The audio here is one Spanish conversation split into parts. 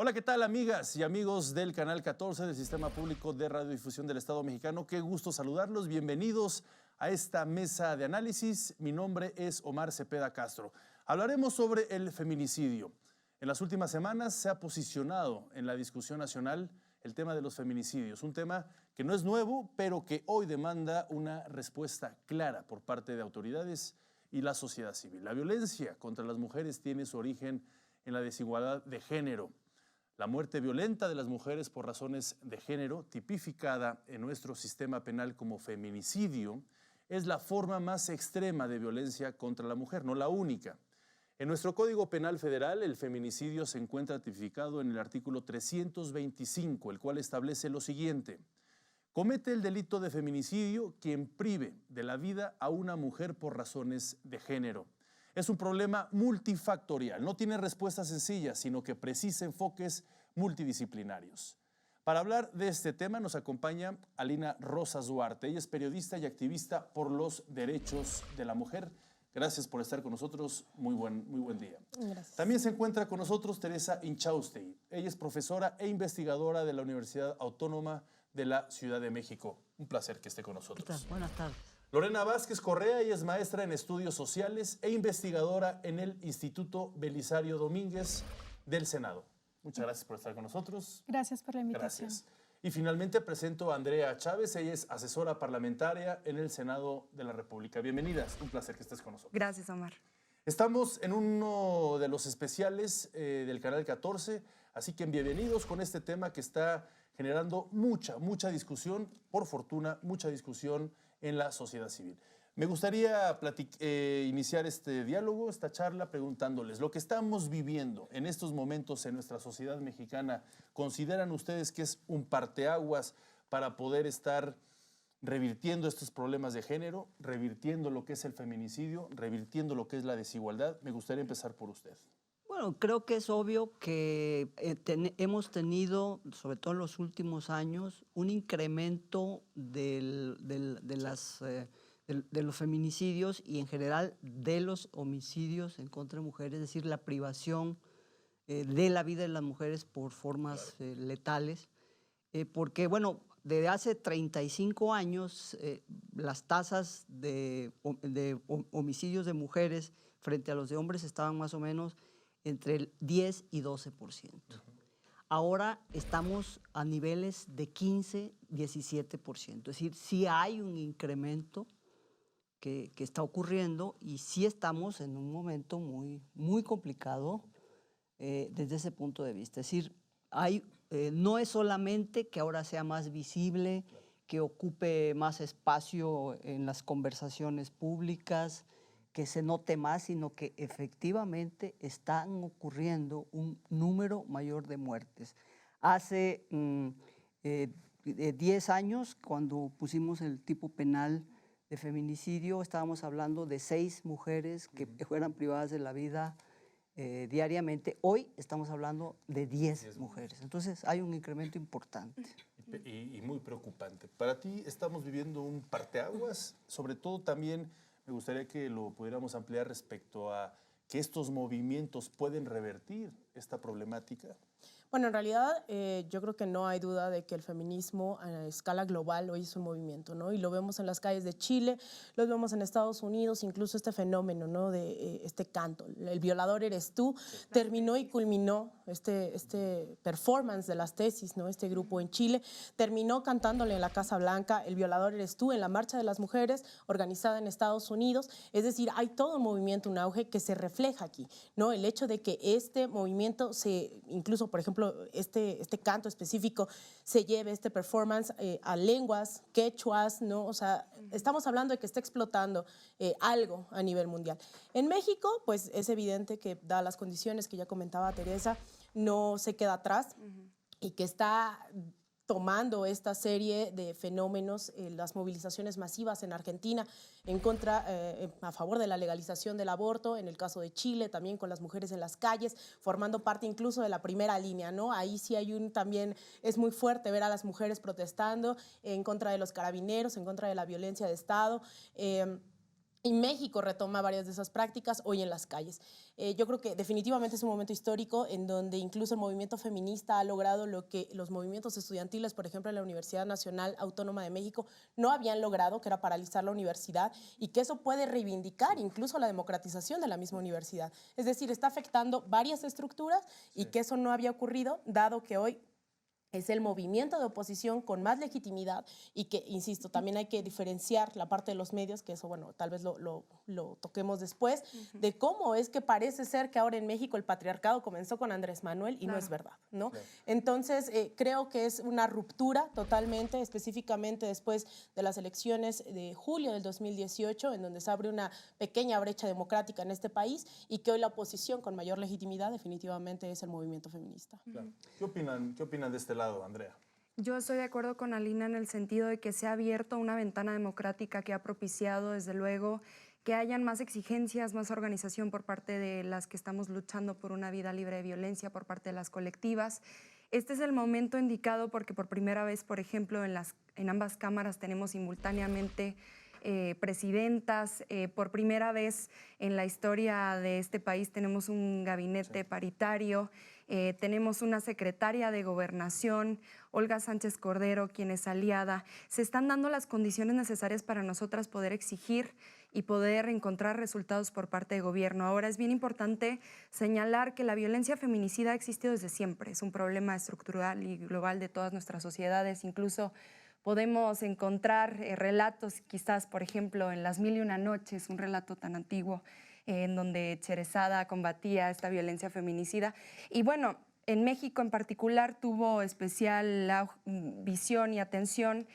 Hola, ¿qué tal, amigas y amigos del Canal 14 del Sistema Público de Radiodifusión del Estado Mexicano? Qué gusto saludarlos. Bienvenidos a esta mesa de análisis. Mi nombre es Omar Cepeda Castro. Hablaremos sobre el feminicidio. En las últimas semanas se ha posicionado en la discusión nacional el tema de los feminicidios, un tema que no es nuevo, pero que hoy demanda una respuesta clara por parte de autoridades y la sociedad civil. La violencia contra las mujeres tiene su origen en la desigualdad de género. La muerte violenta de las mujeres por razones de género, tipificada en nuestro sistema penal como feminicidio, es la forma más extrema de violencia contra la mujer, no la única. En nuestro Código Penal Federal, el feminicidio se encuentra tipificado en el artículo 325, el cual establece lo siguiente: comete el delito de feminicidio quien prive de la vida a una mujer por razones de género. Es un problema multifactorial, no tiene respuestas sencillas, sino que precisa enfoques multidisciplinarios. Para hablar de este tema nos acompaña Alina Rosas Duarte. Ella es periodista y activista por los derechos de la mujer. Gracias por estar con nosotros. Muy buen día. Gracias. También se encuentra con nosotros Teresa Inchaustegui. Ella es profesora e investigadora de la Universidad Autónoma de la Ciudad de México. Un placer que esté con nosotros. ¿Qué tal? Buenas tardes. Lorena Vázquez Correa, ella es maestra en estudios sociales e investigadora en el Instituto Belisario Domínguez del Senado. Muchas gracias por estar con nosotros. Gracias por la invitación. Gracias. Y finalmente presento a Andrea Chávez, ella es asesora parlamentaria en el Senado de la República. Bienvenidas, un placer que estés con nosotros. Gracias, Omar. Estamos en uno de los especiales del Canal 14, así que bienvenidos con este tema que está generando mucha discusión, por fortuna, mucha discusión en la sociedad civil. Me gustaría iniciar este diálogo, esta charla, preguntándoles, lo que estamos viviendo en estos momentos en nuestra sociedad mexicana, ¿consideran ustedes que es un parteaguas para poder estar revirtiendo estos problemas de género, revirtiendo lo que es el feminicidio, revirtiendo lo que es la desigualdad? Me gustaría empezar por usted. Bueno, creo que es obvio que hemos tenido, sobre todo en los últimos años, un incremento de los feminicidios y en general de los homicidios en contra de mujeres, es decir, la privación de la vida de las mujeres por formas letales, porque, bueno, desde hace 35 años las tasas de homicidios de mujeres frente a los de hombres estaban más o menos entre el 10 y 12%. Ahora estamos a niveles de 15, 17%. Es decir, sí hay un incremento que está ocurriendo y sí estamos en un momento muy complicado desde ese punto de vista. Es decir, no es solamente que ahora sea más visible, que ocupe más espacio en las conversaciones públicas, que se note más, sino que efectivamente están ocurriendo un número mayor de muertes. Hace 10 años, cuando pusimos el tipo penal de feminicidio, estábamos hablando de 6 mujeres que fueran privadas de la vida diariamente. Hoy estamos hablando de 10 mujeres. Entonces hay un incremento importante. Y muy preocupante. Para ti estamos viviendo un parteaguas, sobre todo también me gustaría que lo pudiéramos ampliar respecto a que estos movimientos pueden revertir esta problemática. Bueno, en realidad yo creo que no hay duda de que el feminismo a escala global hoy es un movimiento, ¿no? Y lo vemos en las calles de Chile, lo vemos en Estados Unidos, incluso este fenómeno, ¿no? De este canto, el violador eres tú, terminó y culminó este performance de las tesis, ¿no? Este grupo en Chile terminó cantándole en la Casa Blanca, el violador eres tú, en la Marcha de las Mujeres organizada en Estados Unidos. Es decir, hay todo un movimiento, un auge que se refleja aquí, ¿no? El hecho de que este movimiento incluso, por ejemplo, este canto específico se lleve este performance a lenguas, quechuas, ¿no? O sea, estamos hablando de que está explotando algo a nivel mundial. En México, pues es evidente que, dadas las condiciones que ya comentaba Teresa, no se queda atrás y que está tomando esta serie de fenómenos, las movilizaciones masivas en Argentina a favor de la legalización del aborto, en el caso de Chile también con las mujeres en las calles, formando parte incluso de la primera línea, ¿no? Ahí sí también es muy fuerte ver a las mujeres protestando en contra de los carabineros, en contra de la violencia de Estado. Y México retoma varias de esas prácticas hoy en las calles. Yo creo que definitivamente es un momento histórico en donde incluso el movimiento feminista ha logrado lo que los movimientos estudiantiles, por ejemplo, en la Universidad Nacional Autónoma de México, no habían logrado, que era paralizar la universidad, y que eso puede reivindicar incluso la democratización de la misma universidad. Es decir, está afectando varias estructuras y que eso no había ocurrido, dado que hoy es el movimiento de oposición con más legitimidad y que, insisto, también hay que diferenciar la parte de los medios, que eso, bueno, tal vez lo toquemos después, de cómo es que parece ser que ahora en México el patriarcado comenzó con Andrés Manuel y no es verdad, ¿no? Claro. Entonces, creo que es una ruptura totalmente, específicamente después de las elecciones de julio del 2018, en donde se abre una pequeña brecha democrática en este país y que hoy la oposición con mayor legitimidad definitivamente es el movimiento feminista. Claro. ¿Qué opinan de este lado, Andrea? Yo estoy de acuerdo con Alina en el sentido de que se ha abierto una ventana democrática que ha propiciado, desde luego, que hayan más exigencias, más organización por parte de las que estamos luchando por una vida libre de violencia, por parte de las colectivas. Este es el momento indicado porque por primera vez, por ejemplo, en ambas cámaras tenemos simultáneamente presidentas. Por primera vez en la historia de este país tenemos un gabinete paritario. Tenemos una secretaria de Gobernación, Olga Sánchez Cordero, quien es aliada. Se están dando las condiciones necesarias para nosotras poder exigir y poder encontrar resultados por parte de gobierno. Ahora es bien importante señalar que la violencia feminicida ha existido desde siempre. Es un problema estructural y global de todas nuestras sociedades. Incluso podemos encontrar relatos, quizás, por ejemplo, en Las Mil y Una Noches, un relato tan antiguo, en donde Sherezada combatía esta violencia feminicida. Y bueno, en México en particular tuvo especial visión y atención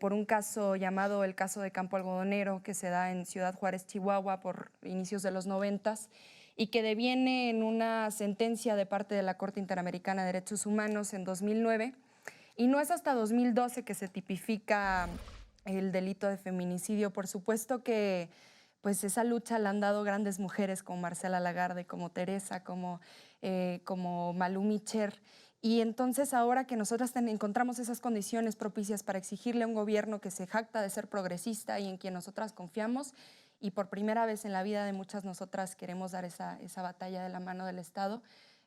por un caso llamado el caso de Campo Algodonero, que se da en Ciudad Juárez, Chihuahua, por inicios de los 90s, y que deviene en una sentencia de parte de la Corte Interamericana de Derechos Humanos en 2009. Y no es hasta 2012 que se tipifica el delito de feminicidio. Por supuesto que pues esa lucha la han dado grandes mujeres como Marcela Lagarde, como Teresa, como Malú Micher. Y entonces ahora que nosotras encontramos esas condiciones propicias para exigirle a un gobierno que se jacta de ser progresista y en quien nosotras confiamos, y por primera vez en la vida de muchas nosotras queremos dar esa batalla de la mano del Estado,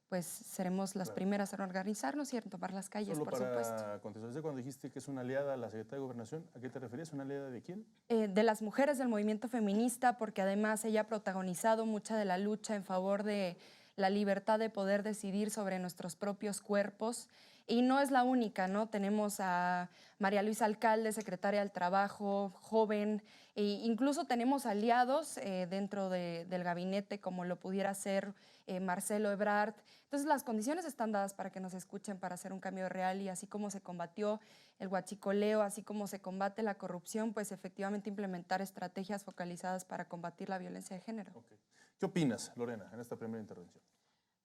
pues seremos las primeras en organizarnos y en tomar las calles, Solo por supuesto. Para contestar, cuando dijiste que es una aliada a la Secretaría de Gobernación, ¿a qué te referías? ¿Una aliada de quién? De las mujeres del movimiento feminista, porque además ella ha protagonizado mucha de la lucha en favor de la libertad de poder decidir sobre nuestros propios cuerpos. Y no es la única, ¿no? Tenemos a María Luisa Alcalde, secretaria del Trabajo, joven, e incluso tenemos aliados dentro del gabinete, como lo pudiera ser Marcelo Ebrard. Entonces las condiciones están dadas para que nos escuchen, para hacer un cambio real, y así como se combatió el huachicoleo, así como se combate la corrupción, pues efectivamente implementar estrategias focalizadas para combatir la violencia de género. Okay. ¿Qué opinas, Lorena, en esta primera intervención?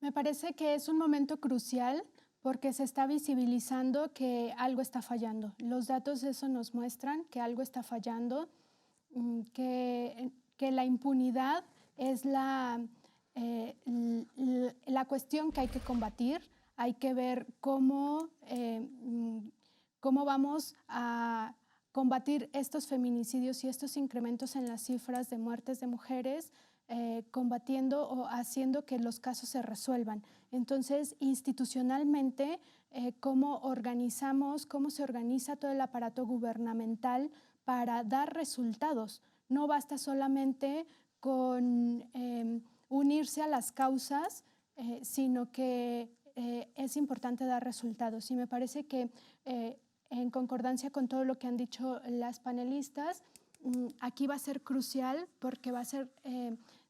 Me parece que es un momento crucial porque se está visibilizando que algo está fallando. Los datos de eso nos muestran que algo está fallando, que la impunidad es la cuestión que hay que combatir. Hay que ver cómo vamos a combatir estos feminicidios y estos incrementos en las cifras de muertes de mujeres, combatiendo o haciendo que los casos se resuelvan. Entonces, institucionalmente, cómo organizamos, cómo se organiza todo el aparato gubernamental para dar resultados. No basta solamente con unirse a las causas, sino que es importante dar resultados. Y me parece que en concordancia con todo lo que han dicho las panelistas, aquí va a ser crucial porque va a ser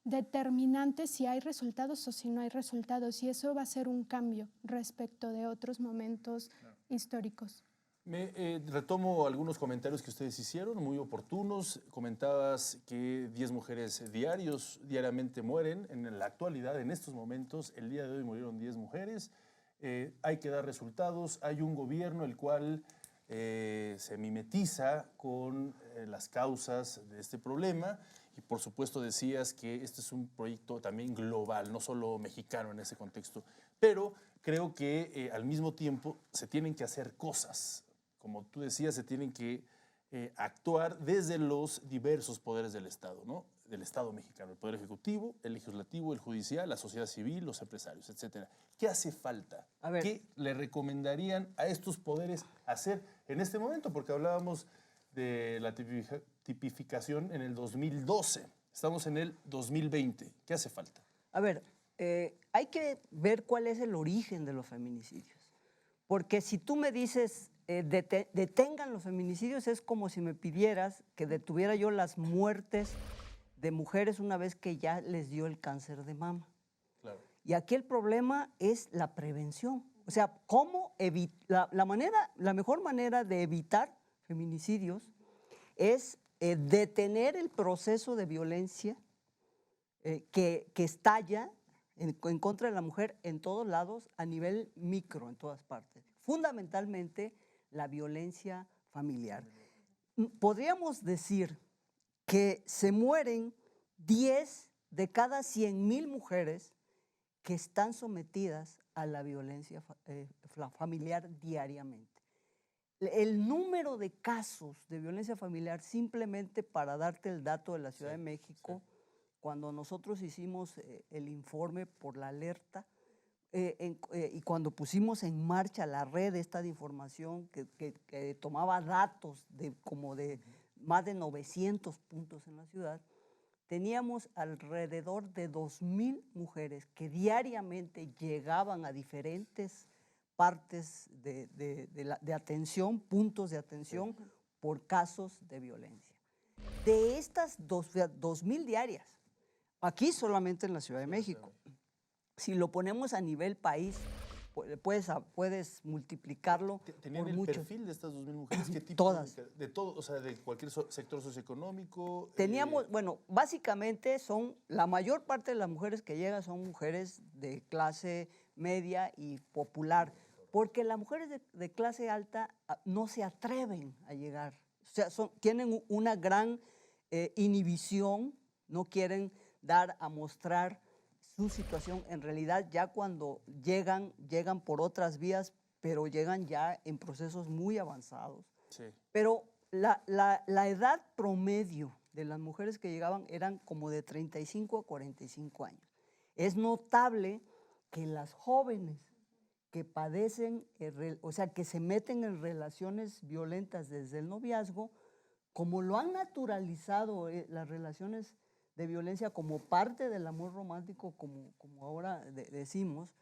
determinante si hay resultados o si no hay resultados, y eso va a ser un cambio respecto de otros momentos históricos. Retomo algunos comentarios que ustedes hicieron, muy oportunos. Comentabas que 10 mujeres diariamente mueren. En la actualidad, en estos momentos, el día de hoy murieron 10 mujeres. Hay que dar resultados. Hay un gobierno el cual se mimetiza con las causas de este problema, y por supuesto decías que este es un proyecto también global, no solo mexicano en ese contexto, pero creo que al mismo tiempo se tienen que hacer cosas. Como tú decías, se tienen que actuar desde los diversos poderes del Estado, ¿no? del Estado mexicano, el Poder Ejecutivo, el Legislativo, el Judicial, la sociedad civil, los empresarios, etcétera. ¿Qué hace falta? A ver. ¿Qué le recomendarían a estos poderes hacer en este momento? Porque hablábamos de la tipificación en el 2012. Estamos en el 2020. ¿Qué hace falta? A ver, hay que ver cuál es el origen de los feminicidios. Porque si tú me dices, detengan los feminicidios, es como si me pidieras que detuviera yo las muertes de mujeres una vez que ya les dio el cáncer de mama. Claro. Y aquí el problema es la prevención. O sea, la mejor manera de evitar feminicidios es detener el proceso de violencia que estalla en contra de la mujer en todos lados, a nivel micro, en todas partes. Fundamentalmente, la violencia familiar. Podríamos decir que se mueren 10 de cada 100,000 mujeres que están sometidas a la violencia familiar diariamente. El número de casos de violencia familiar, simplemente para darte el dato de la Ciudad de México, cuando nosotros hicimos el informe por la alerta y cuando pusimos en marcha la red esta de información que tomaba datos de más de 900 puntos en la ciudad, teníamos alrededor de 2,000 mujeres que diariamente llegaban a diferentes partes de atención, puntos de atención por casos de violencia. De estas 2,000 diarias, aquí solamente en la Ciudad de México, si lo ponemos a nivel país, puedes multiplicarlo ¿Tenían por el muchos. perfil de estas 2,000 mujeres? ¿Qué tipo? Todas. De todo, o sea, de cualquier sector socioeconómico. Teníamos, bueno, básicamente la mayor parte de las mujeres que llegan son mujeres de clase media y popular, porque las mujeres de clase alta no se atreven a llegar. O sea, tienen una gran inhibición, no quieren dar a mostrar su situación. En realidad, ya cuando llegan por otras vías, pero llegan ya en procesos muy avanzados. Sí. Pero la edad promedio de las mujeres que llegaban eran como de 35 a 45 años. Es notable que las jóvenes que padecen, o sea, que se meten en relaciones violentas desde el noviazgo, como lo han naturalizado las relaciones de violencia como parte del amor romántico, como ahora decimos,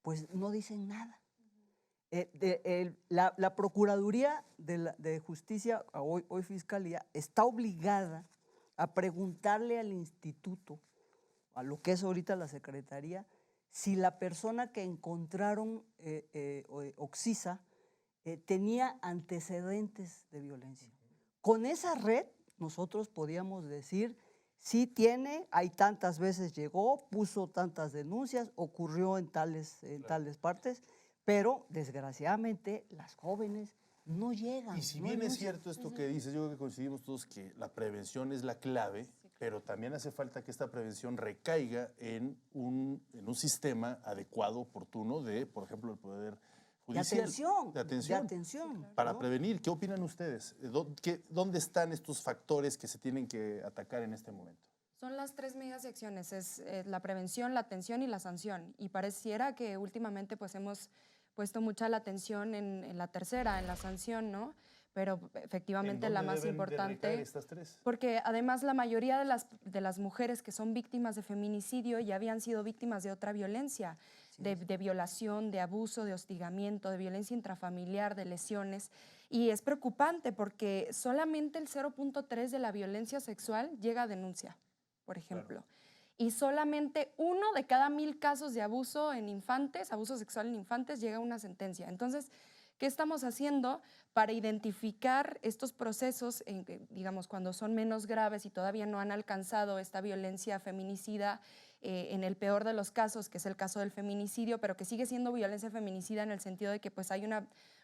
pues no dicen nada. La Procuraduría de Justicia, hoy Fiscalía, está obligada a preguntarle al instituto, a lo que es ahorita la Secretaría, si la persona que encontraron, Oxisa, tenía antecedentes de violencia. Con esa red nosotros podíamos decir, sí tiene, hay tantas veces llegó, puso tantas denuncias, ocurrió en tales partes, pero desgraciadamente las jóvenes no llegan. Y si no bien es denuncian. cierto esto que dices, yo creo que coincidimos todos que la prevención es la clave, pero también hace falta que esta prevención recaiga en un sistema adecuado, oportuno, por ejemplo, el Poder Judicial. De atención. Para ¿no? prevenir. ¿Qué opinan ustedes? ¿Dónde están estos factores que se tienen que atacar en este momento? Son las 3 medidas y acciones, es la prevención, la atención y la sanción. Y pareciera que últimamente pues hemos puesto mucha la atención en la tercera, en la sanción, ¿no? Pero efectivamente la más importante, estas 3? porque además la mayoría de las mujeres que son víctimas de feminicidio ya habían sido víctimas de otra violencia, de violación, de abuso, de hostigamiento, de violencia intrafamiliar, de lesiones. Y es preocupante porque solamente el 0.3 de la violencia sexual llega a denuncia, por ejemplo. Claro. Y solamente 1 de cada 1,000 casos de abuso en infantes, abuso sexual en infantes, llega a una sentencia. Entonces, ¿qué estamos haciendo para identificar estos procesos, digamos, cuando son menos graves y todavía no han alcanzado esta violencia feminicida, en el peor de los casos, que es el caso del feminicidio, pero que sigue siendo violencia feminicida en el sentido de que pues, hay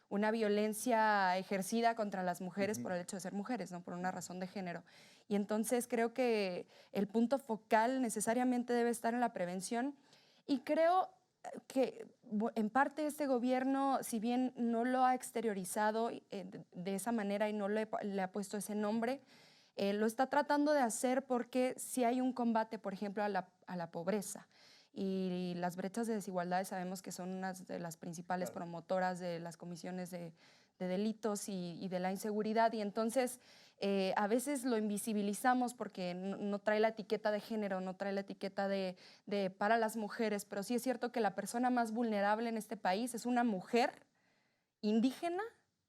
una violencia ejercida contra las mujeres por el hecho de ser mujeres, ¿no? Por una razón de género. Y entonces creo que el punto focal necesariamente debe estar en la prevención y creo que en parte este gobierno, si bien no lo ha exteriorizado de esa manera y no le ha puesto ese nombre, Lo está tratando de hacer porque si hay un combate, por ejemplo, a la pobreza. Y las brechas de desigualdad sabemos que son una de las principales promotoras de las comisiones de delitos y de la inseguridad. Y entonces a veces lo invisibilizamos porque no trae la etiqueta de género, no trae la etiqueta de para las mujeres, pero sí es cierto que la persona más vulnerable en este país es una mujer indígena,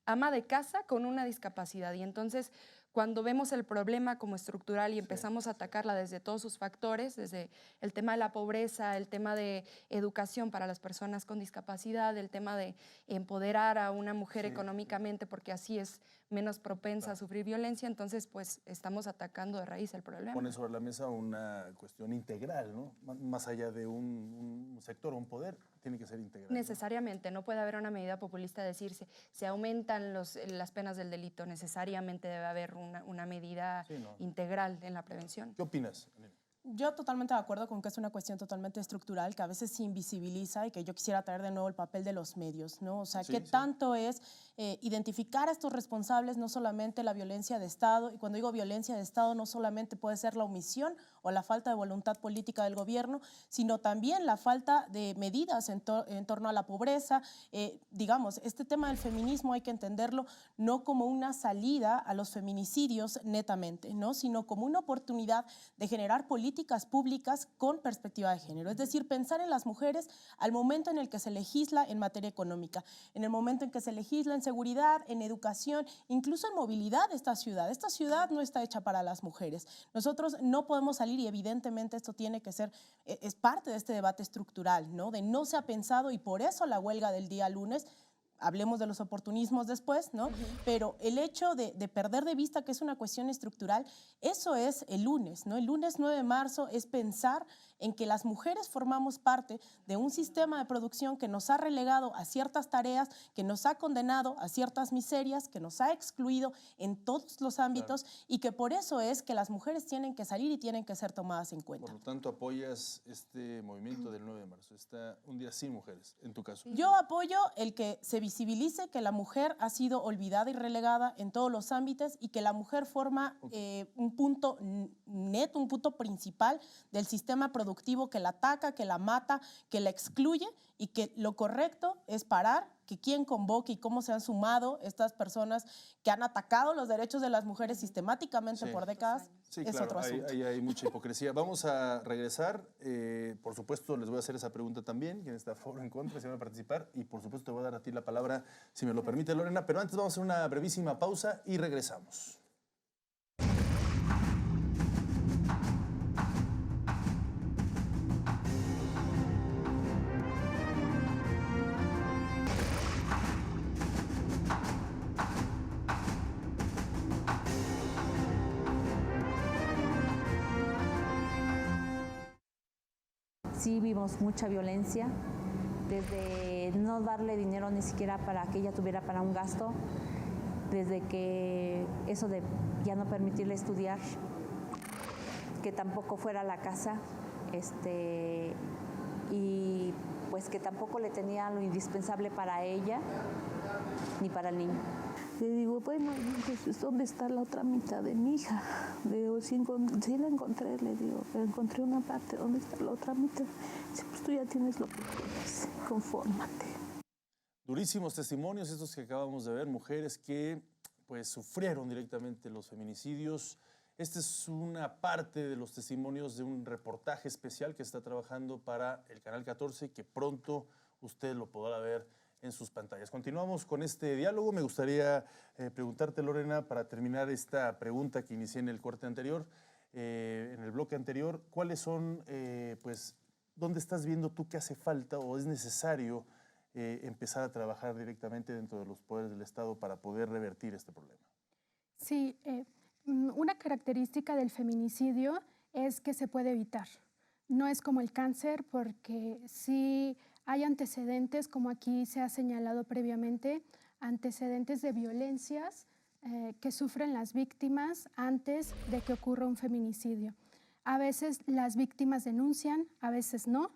ama de casa con una discapacidad. Y entonces, cuando vemos el problema como estructural y empezamos a atacarla desde todos sus factores, desde el tema de la pobreza, el tema de educación para las personas con discapacidad, el tema de empoderar a una mujer económicamente, porque así es menos propensa a sufrir violencia, entonces pues estamos atacando de raíz el problema. Pone sobre la mesa una cuestión integral, ¿no? Más allá de un sector o un poder, tiene que ser integral. Necesariamente, no puede haber una medida populista de decir se aumentan las penas del delito, necesariamente debe haber una medida integral en la prevención. ¿Qué opinas, Elena? Yo totalmente de acuerdo con que es una cuestión totalmente estructural, que a veces se invisibiliza y que yo quisiera traer de nuevo el papel de los medios, ¿no? O sea, qué tanto es identificar a estos responsables, no solamente la violencia de Estado, y cuando digo violencia de Estado no solamente puede ser la omisión o la falta de voluntad política del gobierno, sino también la falta de medidas en torno a la pobreza. Digamos, este tema del feminismo hay que entenderlo no como una salida a los feminicidios netamente, ¿no? Sino como una oportunidad de generar políticas públicas con perspectiva de género. Es decir, pensar en las mujeres al momento en el que se legisla en materia económica, en el momento en que se legisla en seguridad, en educación, incluso en movilidad de esta ciudad. Esta ciudad no está hecha para las mujeres. Nosotros no podemos salir y evidentemente esto tiene que ser, es parte de este debate estructural, ¿no? De no se ha pensado y por eso la huelga del día lunes. Hablemos de los oportunismos después, ¿no? Pero el hecho de perder de vista que es una cuestión estructural, eso es el lunes, ¿no? El lunes 9 de marzo es pensar en que las mujeres formamos parte de un sistema de producción que nos ha relegado a ciertas tareas, que nos ha condenado a ciertas miserias, que nos ha excluido en todos los ámbitos y que por eso es que las mujeres tienen que salir y tienen que ser tomadas en cuenta. Por lo tanto, apoyas este movimiento del 9 de marzo, está un día sin mujeres, en tu caso. Yo apoyo el que se visibilice que la mujer ha sido olvidada y relegada en todos los ámbitos y que la mujer forma un punto neto, un punto principal del sistema productivo que la ataca, que la mata, que la excluye y que lo correcto es parar, que quién convoque y cómo se han sumado estas personas que han atacado los derechos de las mujeres sistemáticamente por décadas, sí, es claro, otro asunto. Ahí hay mucha hipocresía. Vamos a regresar. Por supuesto, les voy a hacer esa pregunta también. ¿Quién está a favor o en contra? Si van a participar. Y por supuesto, te voy a dar a ti la palabra, si me lo permite, Lorena. Pero antes vamos a hacer una brevísima pausa y regresamos. Sí vimos mucha violencia, desde no darle dinero ni siquiera para que ella tuviera para un gasto, desde que eso de ya no permitirle estudiar, que tampoco fuera a la casa, y pues que tampoco le tenía lo indispensable para ella ni para el niño. Le digo, bueno, entonces, ¿dónde está la otra mitad de mi hija? Le digo, sí la encontré, le digo, pero encontré una parte, ¿dónde está la otra mitad? Dice, pues tú ya tienes lo que tienes, confórmate. Durísimos testimonios estos que acabamos de ver, mujeres que pues sufrieron directamente los feminicidios. Esta es una parte de los testimonios de un reportaje especial que está trabajando para el Canal 14, que pronto usted lo podrá ver en sus pantallas. Continuamos con este diálogo. Me gustaría preguntarte, Lorena, para terminar esta pregunta que inicié en el corte anterior, en el bloque anterior, ¿cuáles son, pues, dónde estás viendo tú que hace falta o es necesario empezar a trabajar directamente dentro de los poderes del Estado para poder revertir este problema? Sí, una característica del feminicidio es que se puede evitar. No es como el cáncer, porque sí hay antecedentes, como aquí se ha señalado previamente, antecedentes de violencias que sufren las víctimas antes de que ocurra un feminicidio. A veces las víctimas denuncian, a veces no,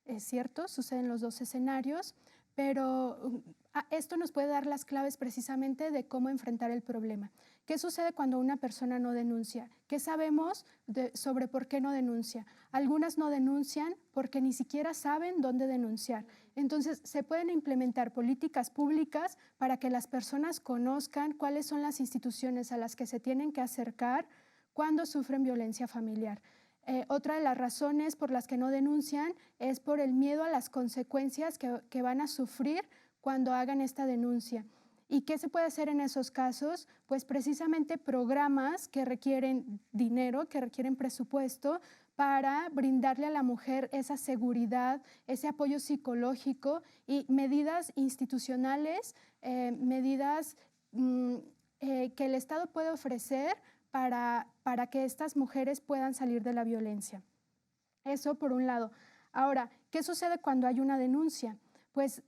es cierto, suceden los dos escenarios, pero esto nos puede dar las claves precisamente de cómo enfrentar el problema. ¿Qué sucede cuando una persona no denuncia? ¿Qué sabemos sobre por qué no denuncia? Algunas no denuncian porque ni siquiera saben dónde denunciar. Entonces, se pueden implementar políticas públicas para que las personas conozcan cuáles son las instituciones a las que se tienen que acercar cuando sufren violencia familiar. Otra de las razones por las que no denuncian es por el miedo a las consecuencias que van a sufrir cuando hagan esta denuncia. ¿Y qué se puede hacer en esos casos? Pues precisamente programas que requieren dinero, que requieren presupuesto, para brindarle a la mujer esa seguridad, ese apoyo psicológico y medidas institucionales, medidas que el Estado puede ofrecer para que estas mujeres puedan salir de la violencia. Eso por un lado. Ahora, ¿qué sucede cuando hay una denuncia? Pues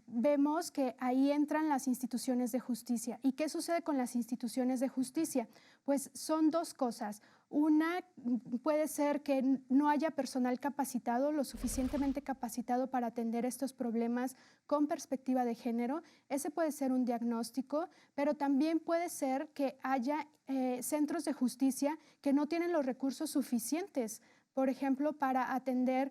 vemos que ahí entran las instituciones de justicia. ¿Y qué sucede con las instituciones de justicia? Pues son dos cosas. Una, puede ser que no haya personal capacitado, lo suficientemente capacitado para atender estos problemas con perspectiva de género. Ese puede ser un diagnóstico, pero también puede ser que haya centros de justicia que no tienen los recursos suficientes, por ejemplo, para atender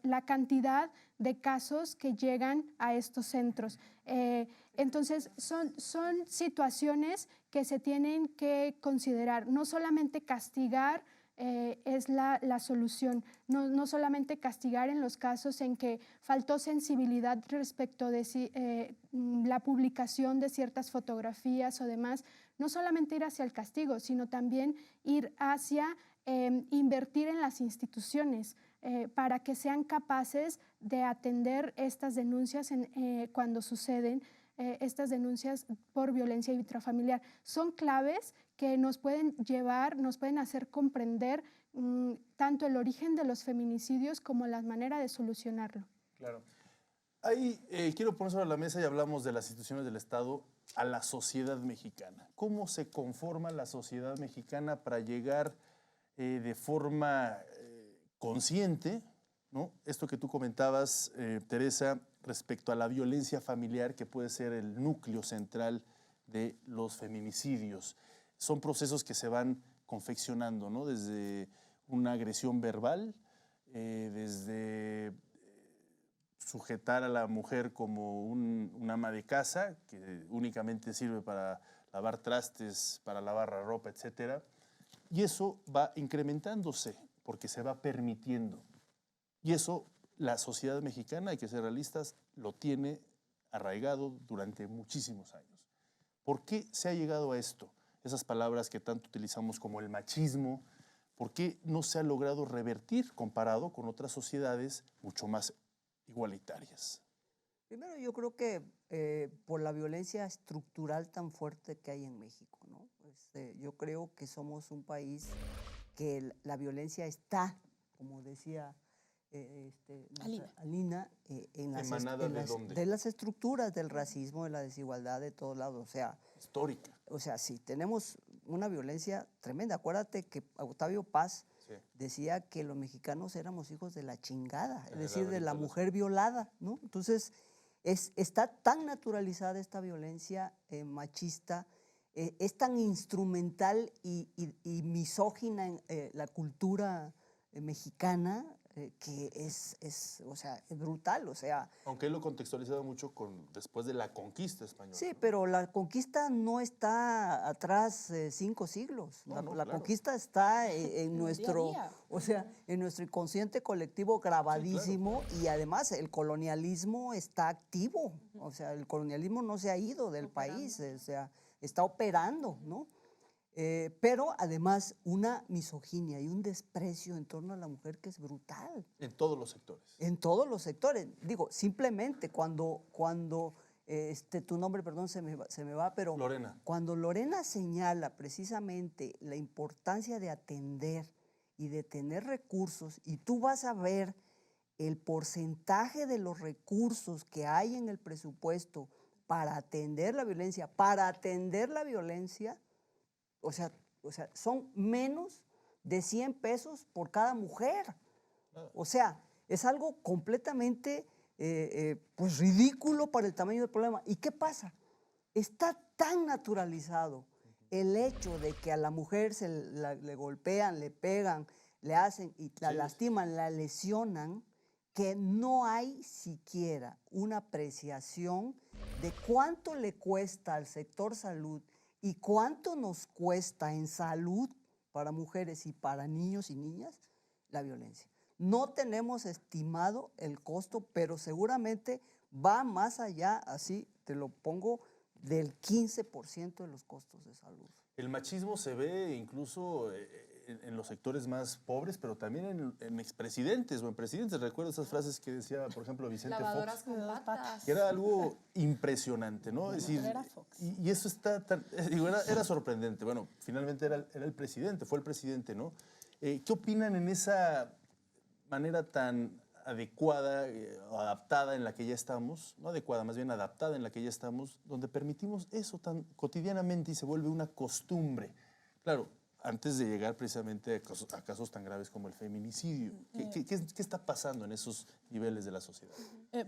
la cantidad de casos que llegan a estos centros. Entonces, son situaciones que se tienen que considerar. No solamente castigar es la solución, no solamente castigar en los casos en que faltó sensibilidad respecto de la publicación de ciertas fotografías o demás, no solamente ir hacia el castigo, sino también ir hacia invertir en las instituciones para que sean capaces de atender estas denuncias cuando suceden, estas denuncias por violencia intrafamiliar. Son claves que nos pueden llevar, nos pueden hacer comprender tanto el origen de los feminicidios como la manera de solucionarlo. Claro. Ahí quiero poner sobre la mesa, y hablamos de las instituciones del Estado, a la sociedad mexicana. ¿Cómo se conforma la sociedad mexicana para llegar de forma consciente, ¿no? Esto que tú comentabas, Teresa, respecto a la violencia familiar, que puede ser el núcleo central de los feminicidios? Son procesos que se van confeccionando, ¿no? Desde una agresión verbal, desde sujetar a la mujer como un ama de casa, que únicamente sirve para lavar trastes, para lavar la ropa, etcétera. Y eso va incrementándose porque se va permitiendo. Y eso la sociedad mexicana, hay que ser realistas, lo tiene arraigado durante muchísimos años. ¿Por qué se ha llegado a esto? Esas palabras que tanto utilizamos como el machismo, ¿por qué no se ha logrado revertir comparado con otras sociedades mucho más igualitarias? Primero, yo creo que por la violencia estructural tan fuerte que hay en México, ¿no? Yo creo que somos un país que la violencia está, como decía Alina, de las estructuras del racismo, de la desigualdad, de todos lados. O sea, histórica. O sea, sí, tenemos una violencia tremenda. Acuérdate que Octavio Paz decía que los mexicanos éramos hijos de la chingada, es decir, de la mujer violada, ¿no? Entonces, está tan naturalizada esta violencia machista, es tan instrumental y misógina en la cultura mexicana, que es brutal, o sea. Aunque él lo contextualizaba mucho después de la conquista española. Sí, pero la conquista no está atrás 5 siglos. La claro. conquista está en nuestro, o sea, en nuestro inconsciente colectivo grabadísimo. Sí, claro. Y además el colonialismo está activo, o sea, el colonialismo no se ha ido del país, o sea, está operando, ¿no? Pero además una misoginia y un desprecio en torno a la mujer que es brutal. En todos los sectores. En todos los sectores. Digo, simplemente cuando tu nombre, perdón, se me va, pero Lorena. Cuando Lorena señala precisamente la importancia de atender y de tener recursos, y tú vas a ver el porcentaje de los recursos que hay en el presupuesto para atender la violencia, o sea, son menos de 100 pesos por cada mujer. O sea, es algo completamente pues ridículo para el tamaño del problema. ¿Y qué pasa? Está tan naturalizado el hecho de que a la mujer le golpean, le pegan, le hacen y la lastiman, la lesionan, que no hay siquiera una apreciación de cuánto le cuesta al sector salud y cuánto nos cuesta en salud para mujeres y para niños y niñas la violencia. No tenemos estimado el costo, pero seguramente va más allá, así te lo pongo, del 15% de los costos de salud. El machismo se ve incluso en los sectores más pobres, pero también en expresidentes o en presidentes. Recuerdo esas frases que decía, por ejemplo, Vicente Lavadoras Fox, con patas. que era algo impresionante, ¿no? Es decir, y eso está tan, digo, era sorprendente. Bueno, finalmente era el presidente, fue el presidente, ¿no? ¿Qué opinan en esa manera tan adecuada o adaptada en la que ya estamos, no adecuada, más bien adaptada en la que ya estamos, donde permitimos eso tan cotidianamente y se vuelve una costumbre? Claro, antes de llegar precisamente a casos tan graves como el feminicidio. ¿Qué está pasando en esos niveles de la sociedad?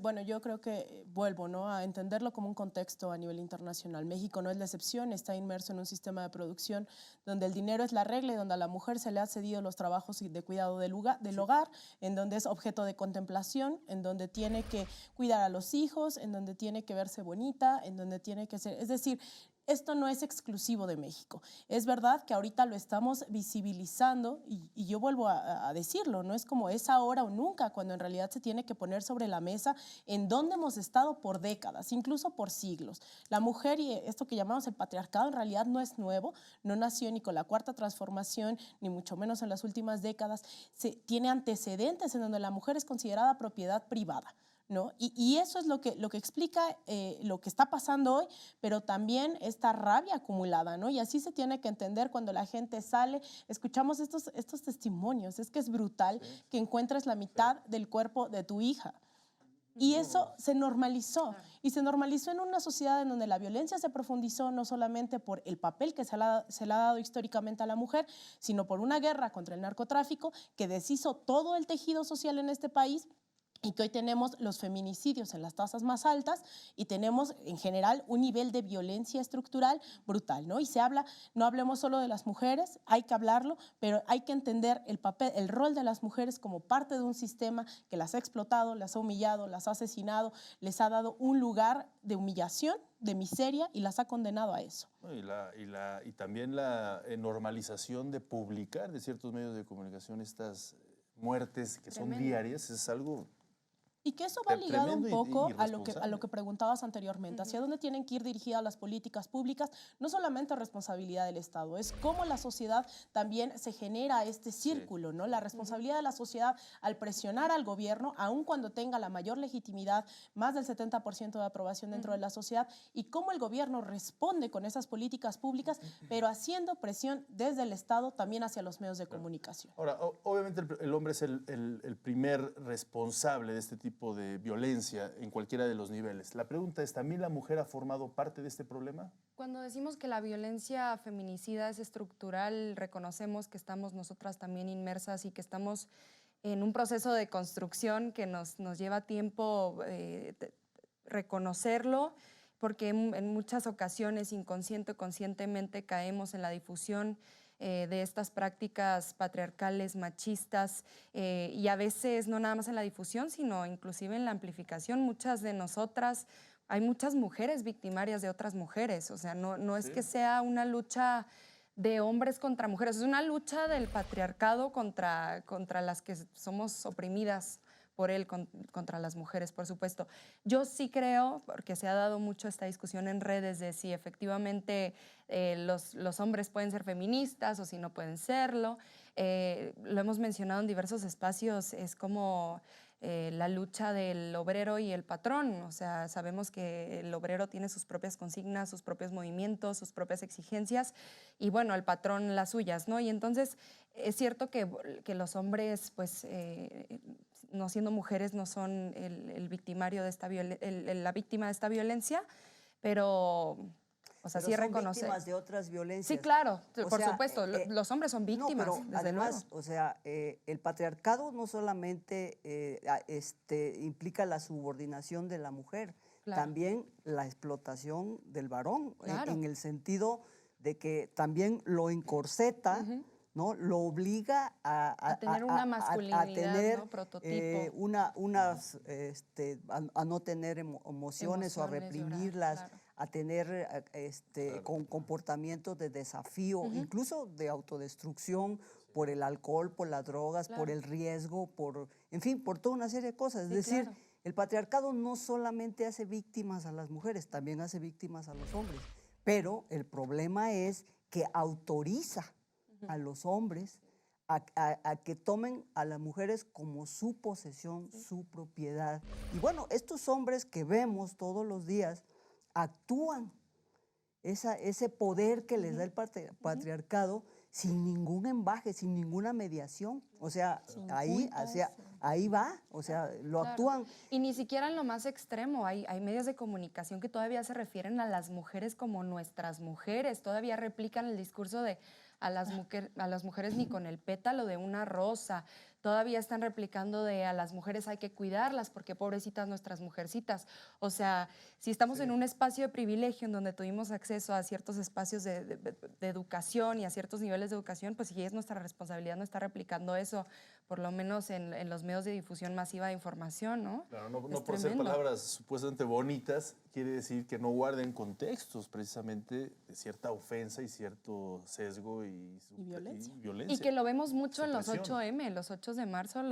Bueno, yo creo que vuelvo, ¿no?, a entenderlo como un contexto a nivel internacional. México no es la excepción, está inmerso en un sistema de producción donde el dinero es la regla y donde a la mujer se le ha cedido los trabajos de cuidado del hogar, en donde es objeto de contemplación, en donde tiene que cuidar a los hijos, en donde tiene que verse bonita, en donde tiene que ser... Es decir, esto no es exclusivo de México. Es verdad que ahorita lo estamos visibilizando y yo vuelvo a decirlo, no es como es ahora o nunca, cuando en realidad se tiene que poner sobre la mesa en donde hemos estado por décadas, incluso por siglos. La mujer y esto que llamamos el patriarcado en realidad no es nuevo, no nació ni con la Cuarta Transformación, ni mucho menos en las últimas décadas. Tiene antecedentes en donde la mujer es considerada propiedad privada, ¿no? Y eso es lo que explica lo que está pasando hoy, pero también esta rabia acumulada, ¿no? Y así se tiene que entender cuando la gente sale, escuchamos estos testimonios, es que es brutal que encuentres la mitad del cuerpo de tu hija. Y eso se normalizó, y se normalizó en una sociedad en donde la violencia se profundizó no solamente por el papel que se le ha dado históricamente a la mujer, sino por una guerra contra el narcotráfico que deshizo todo el tejido social en este país, y que hoy tenemos los feminicidios en las tasas más altas y tenemos en general un nivel de violencia estructural brutal, ¿no? Y se habla, no hablemos solo de las mujeres, hay que hablarlo, pero hay que entender el papel, el rol de las mujeres como parte de un sistema que las ha explotado, las ha humillado, las ha asesinado, les ha dado un lugar de humillación, de miseria y las ha condenado a eso. Y también la normalización de publicar de ciertos medios de comunicación estas muertes que son diarias es algo... Y que eso va ligado un poco a lo que preguntabas anteriormente, hacia dónde tienen que ir dirigidas las políticas públicas, no solamente responsabilidad del Estado, es cómo la sociedad también se genera este círculo, ¿no? La responsabilidad de la sociedad al presionar al gobierno, aun cuando tenga la mayor legitimidad, más del 70% de aprobación dentro de la sociedad, y cómo el gobierno responde con esas políticas públicas, pero haciendo presión desde el Estado también hacia los medios de comunicación. Ahora, obviamente el hombre es el primer responsable de este tipo de violencia en cualquiera de los niveles. La pregunta es, ¿también la mujer ha formado parte de este problema? Cuando decimos que la violencia feminicida es estructural, reconocemos que estamos nosotras también inmersas y que estamos en un proceso de construcción que nos lleva tiempo reconocerlo, porque en muchas ocasiones, inconsciente o conscientemente, caemos en la difusión de estas prácticas patriarcales, machistas, y a veces no nada más en la difusión, sino inclusive en la amplificación. Muchas de nosotras, hay muchas mujeres victimarias de otras mujeres, o sea, no es que sea una lucha de hombres contra mujeres, es una lucha del patriarcado contra las que somos oprimidas por él, contra las mujeres, por supuesto. Yo sí creo, porque se ha dado mucho esta discusión en redes de si efectivamente los hombres pueden ser feministas o si no pueden serlo. Lo hemos mencionado en diversos espacios, es como la lucha del obrero y el patrón. O sea, sabemos que el obrero tiene sus propias consignas, sus propios movimientos, sus propias exigencias, y bueno, el patrón las suyas, ¿no? Y entonces es cierto que los hombres, pues, no siendo mujeres, no son el victimario de esta la víctima de esta violencia, pero O sea, Pero sí son reconocer. víctimas de otras violencias. Sí, claro, O por sea, supuesto. Los hombres son víctimas, no, pero desde además, luego. o sea, el patriarcado no solamente implica la subordinación de la mujer, Claro. también la explotación del varón, Claro. en el sentido de que también lo encorseta, ¿no? Lo obliga A tener una masculinidad, ¿no? Prototipo. A no tener emociones o a Emociones, llorar, reprimirlas, claro. a tener con comportamientos de desafío, incluso de autodestrucción por el alcohol, por las drogas, por el riesgo, en fin, por toda una serie de cosas. Es decir, claro. el patriarcado no solamente hace víctimas a las mujeres, también hace víctimas a los hombres. Pero el problema es que autoriza a los hombres a que tomen a las mujeres como su posesión, su propiedad. Y bueno, estos hombres que vemos todos los días actúan ese poder que les da el patriarcado sin ningún embaje, sin ninguna mediación. O sea, ahí va, o sea, lo Claro. actúan. Y ni siquiera en lo más extremo. Hay medios de comunicación que todavía se refieren a las mujeres como nuestras mujeres. Todavía replican el discurso de a las mujeres ni con el pétalo de una rosa. Todavía están replicando de a las mujeres hay que cuidarlas porque pobrecitas nuestras mujercitas. O sea, si estamos en un espacio de privilegio en donde tuvimos acceso a ciertos espacios de educación y a ciertos niveles de educación, pues sí es nuestra responsabilidad no estar replicando eso, por lo menos en los medios de difusión masiva de información, ¿no? Claro, no Es por ser tremendo. palabras supuestamente bonitas, quiere decir que no guarden contextos precisamente de cierta ofensa y cierto sesgo y violencia. Y que lo vemos mucho en los Supresión. 8M, los 8 de marzo.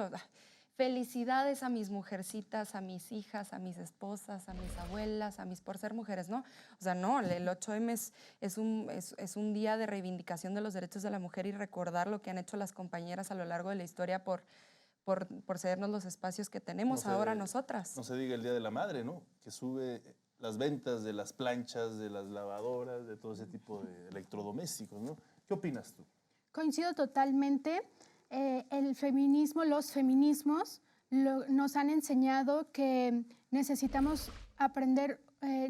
Felicidades a mis mujercitas, a mis hijas, a mis esposas, a mis abuelas, a mis por ser mujeres, ¿no? O sea, no, el 8M es un día de reivindicación de los derechos de la mujer y recordar lo que han hecho las compañeras a lo largo de la historia por cedernos los espacios que tenemos ahora nosotras. No se diga el Día de la Madre, ¿no? Que sube las ventas de las planchas, de las lavadoras, de todo ese tipo de electrodomésticos, ¿no? ¿Qué opinas tú? Coincido totalmente. El feminismo, los feminismos nos han enseñado que necesitamos aprender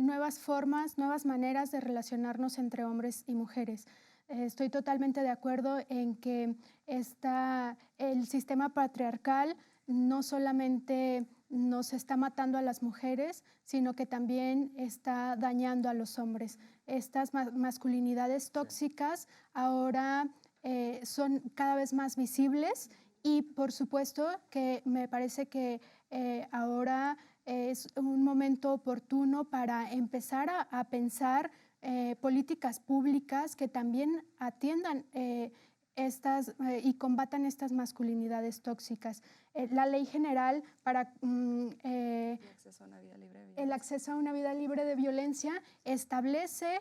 nuevas formas, nuevas maneras de relacionarnos entre hombres y mujeres. Estoy totalmente de acuerdo en que el sistema patriarcal no solamente nos está matando a las mujeres, sino que también está dañando a los hombres. Estas masculinidades tóxicas ahora son cada vez más visibles y por supuesto que me parece que ahora es un momento oportuno para empezar a pensar políticas públicas que también atiendan y combatan estas masculinidades tóxicas. La ley general para el acceso a una vida libre de violencia establece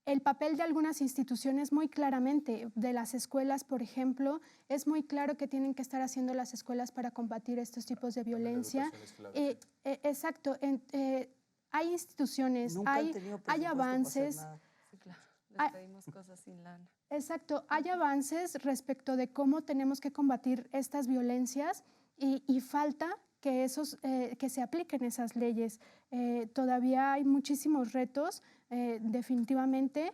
el papel de algunas instituciones muy claramente, de las escuelas, por ejemplo, es muy claro que tienen que estar haciendo las escuelas para combatir estos tipos de violencia. Exacto, hay instituciones, hay avances. Sí, claro. Les pedimos cosas sin lana. Exacto, hay avances respecto de cómo tenemos que combatir estas violencias y falta que se apliquen esas leyes. Todavía hay muchísimos retos, definitivamente,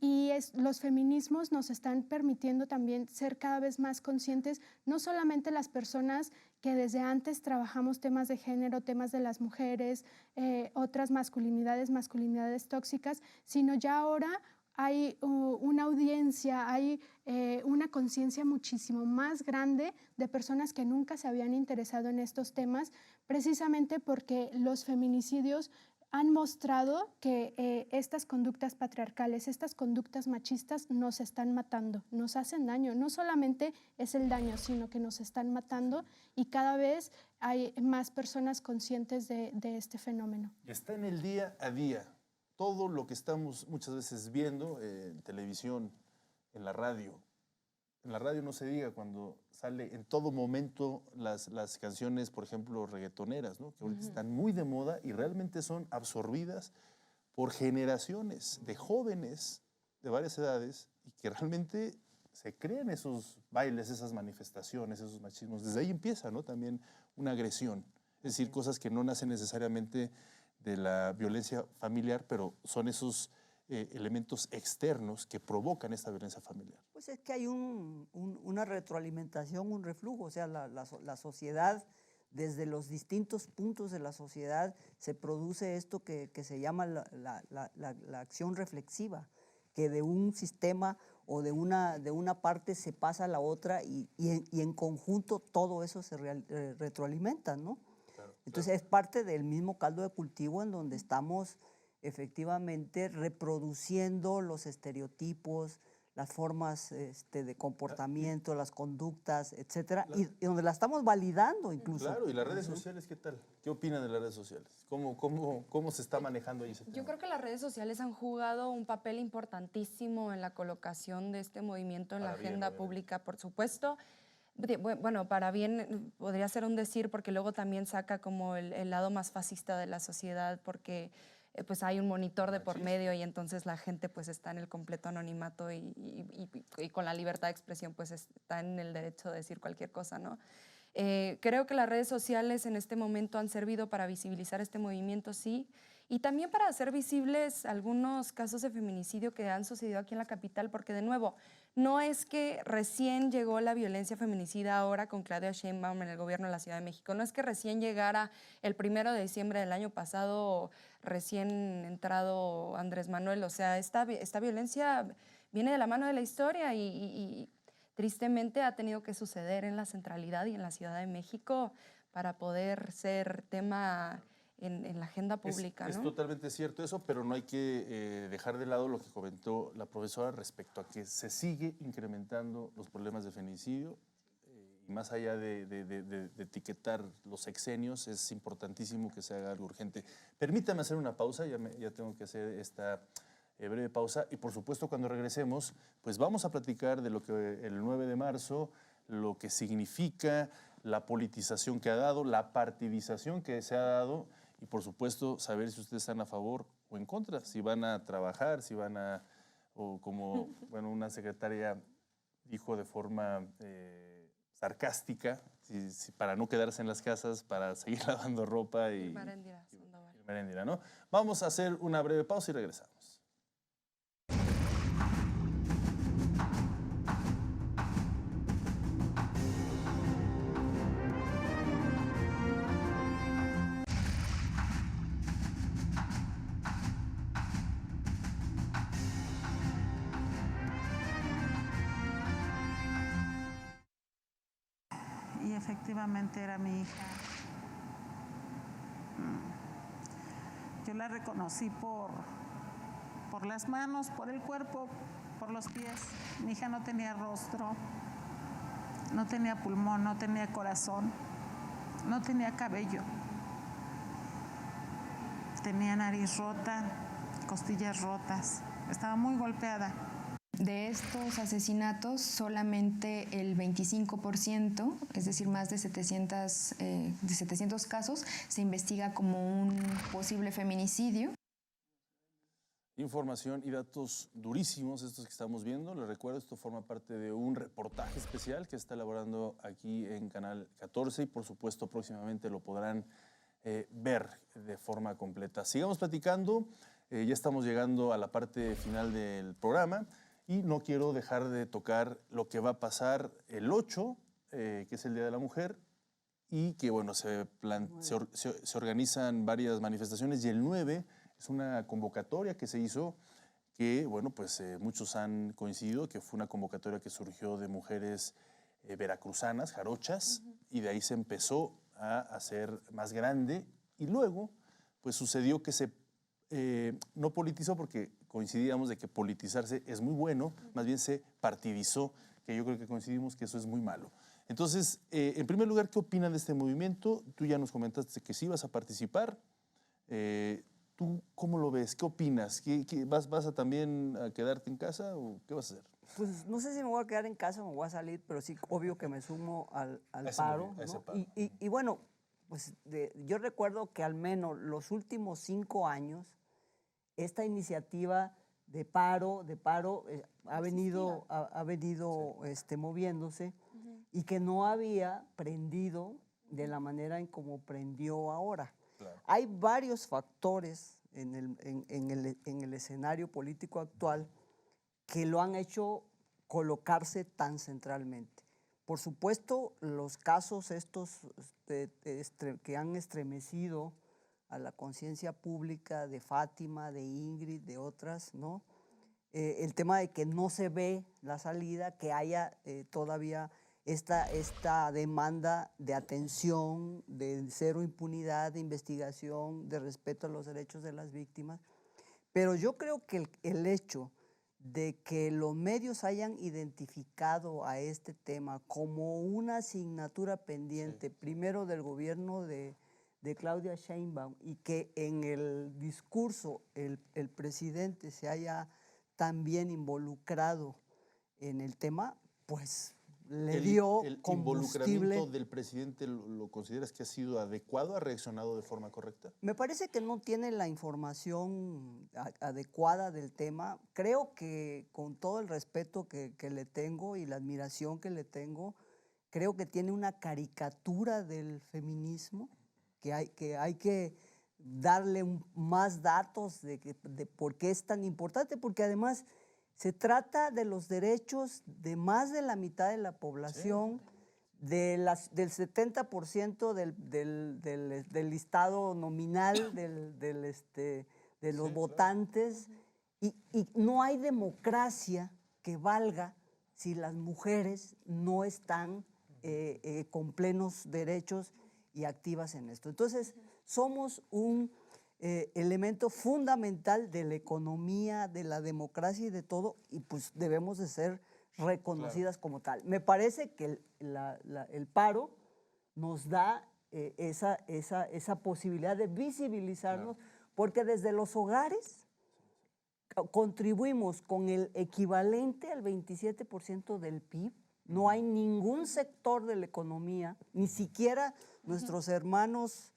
y los feminismos nos están permitiendo también ser cada vez más conscientes, no solamente las personas que desde antes trabajamos temas de género, temas de las mujeres, otras masculinidades tóxicas, sino ya ahora hay una audiencia, hay una conciencia muchísimo más grande de personas que nunca se habían interesado en estos temas, precisamente porque los feminicidios han mostrado que estas conductas patriarcales, estas conductas machistas nos están matando, nos hacen daño. No solamente es el daño, sino que nos están matando y cada vez hay más personas conscientes de este fenómeno. Está en el día a día. Todo lo que estamos muchas veces viendo en televisión, en la radio. En la radio no se diga cuando sale en todo momento las canciones, por ejemplo, reggaetoneras, ¿no? Que ahorita están muy de moda y realmente son absorbidas por generaciones de jóvenes de varias edades y que realmente se crean esos bailes, esas manifestaciones, esos machismos. Desde ahí empieza, ¿no? También una agresión. Es decir, cosas que no nacen necesariamente de la violencia familiar, pero son esos elementos externos que provocan esta violencia familiar. Pues es que hay una retroalimentación, un reflujo, o sea, la sociedad, desde los distintos puntos de la sociedad, se produce esto que se llama la acción reflexiva, que de un sistema o de una parte se pasa a la otra y en conjunto todo eso se retroalimenta, ¿no? Claro, entonces es parte del mismo caldo de cultivo en donde estamos efectivamente reproduciendo los estereotipos, las formas de comportamiento, las conductas, etcétera, y donde la estamos validando incluso. Claro, y las redes sociales, ¿qué tal? ¿Qué opinan de las redes sociales? ¿Cómo se está manejando ahí ese tema? Yo creo que las redes sociales han jugado un papel importantísimo en la colocación de este movimiento en la agenda pública, por supuesto. Bueno, para bien podría ser un decir, porque luego también saca como el lado más fascista de la sociedad, porque pues hay un monitor de por medio y entonces la gente pues está en el completo anonimato y con la libertad de expresión pues está en el derecho de decir cualquier cosa, ¿no? Creo que las redes sociales en este momento han servido para visibilizar este movimiento, sí, y también para hacer visibles algunos casos de feminicidio que han sucedido aquí en la capital, porque de nuevo, no es que recién llegó la violencia feminicida ahora con Claudia Sheinbaum en el gobierno de la Ciudad de México, no es que recién llegara el 1 de diciembre del año pasado, recién entrado Andrés Manuel, o sea, esta violencia viene de la mano de la historia y tristemente ha tenido que suceder en la centralidad y en la Ciudad de México para poder ser tema en la agenda pública. Es totalmente cierto eso, pero no hay que dejar de lado lo que comentó la profesora respecto a que se sigue incrementando los problemas de feminicidio y más allá de etiquetar los sexenios, es importantísimo que se haga algo urgente. Permítame hacer una pausa, ya tengo que hacer esta breve pausa y por supuesto cuando regresemos, pues vamos a platicar de lo que el 9 de marzo, lo que significa la politización que ha dado, la partidización que se ha dado y por supuesto saber si ustedes están a favor o en contra, si van a trabajar, si van a, o como bueno, una secretaria dijo de forma sarcástica, para no quedarse en las casas, para seguir lavando ropa y merendira, ¿no? Vamos a hacer una breve pausa y regresamos. Y efectivamente era mi hija. Yo la reconocí por las manos, por el cuerpo, por los pies. Mi hija no tenía rostro, no tenía pulmón, no tenía corazón, no tenía cabello. Tenía nariz rota, costillas rotas, estaba muy golpeada. De estos asesinatos, solamente el 25%, es decir, más de 700 casos, se investiga como un posible feminicidio. Información y datos durísimos estos que estamos viendo. Les recuerdo, esto forma parte de un reportaje especial que está elaborando aquí en Canal 14 y por supuesto próximamente lo podrán ver de forma completa. Sigamos platicando, ya estamos llegando a la parte final del programa. Y no quiero dejar de tocar lo que va a pasar el 8, que es el Día de la Mujer, y que, bueno, se organizan varias manifestaciones, y el 9 es una convocatoria que se hizo, que, bueno, pues muchos han coincidido, que fue una convocatoria que surgió de mujeres veracruzanas, jarochas, y de ahí se empezó a hacer más grande, y luego, pues sucedió que se no politizó porque coincidíamos de que politizarse es muy bueno, más bien se partidizó, que yo creo que coincidimos que eso es muy malo. Entonces, en primer lugar, ¿qué opinan de este movimiento? Tú ya nos comentaste que sí vas a participar. ¿Tú cómo lo ves? ¿Qué opinas? ¿Vas a también a quedarte en casa o qué vas a hacer? Pues no sé si me voy a quedar en casa o me voy a salir, pero sí, obvio que me sumo al paro, ¿no? Y bueno, pues yo recuerdo que al menos los últimos 5 años esta iniciativa de paro ha venido moviéndose y que no había prendido de la manera en como prendió ahora. Claro. Hay varios factores en el escenario político actual que lo han hecho colocarse tan centralmente. Por supuesto, los casos estos que han estremecido a la conciencia pública de Fátima, de Ingrid, de otras, ¿no? El tema de que no se ve la salida, que haya todavía esta demanda de atención, de cero impunidad, de investigación, de respeto a los derechos de las víctimas. Pero yo creo que el hecho de que los medios hayan identificado a este tema como una asignatura pendiente, primero del gobierno de Claudia Sheinbaum, y que en el discurso el presidente se haya también involucrado en el tema, pues le dio ¿El combustible. involucramiento del presidente lo consideras que ha sido adecuado? ¿Ha reaccionado de forma correcta? Me parece que no tiene la información adecuada del tema. Creo que con todo el respeto que le tengo y la admiración que le tengo, creo que tiene una caricatura del feminismo, que hay que darle más datos de por qué es tan importante, porque además se trata de los derechos de más de la mitad de la población, del 70% del listado nominal de los votantes, y no hay democracia que valga si las mujeres no están con plenos derechos y activas en esto. Entonces, somos un elemento fundamental de la economía, de la democracia y de todo, y pues debemos de ser reconocidas como tal. Me parece que el paro nos da esa posibilidad de visibilizarnos, porque desde los hogares contribuimos con el equivalente al 27% del PIB. No hay ningún sector de la economía, ni siquiera nuestros hermanos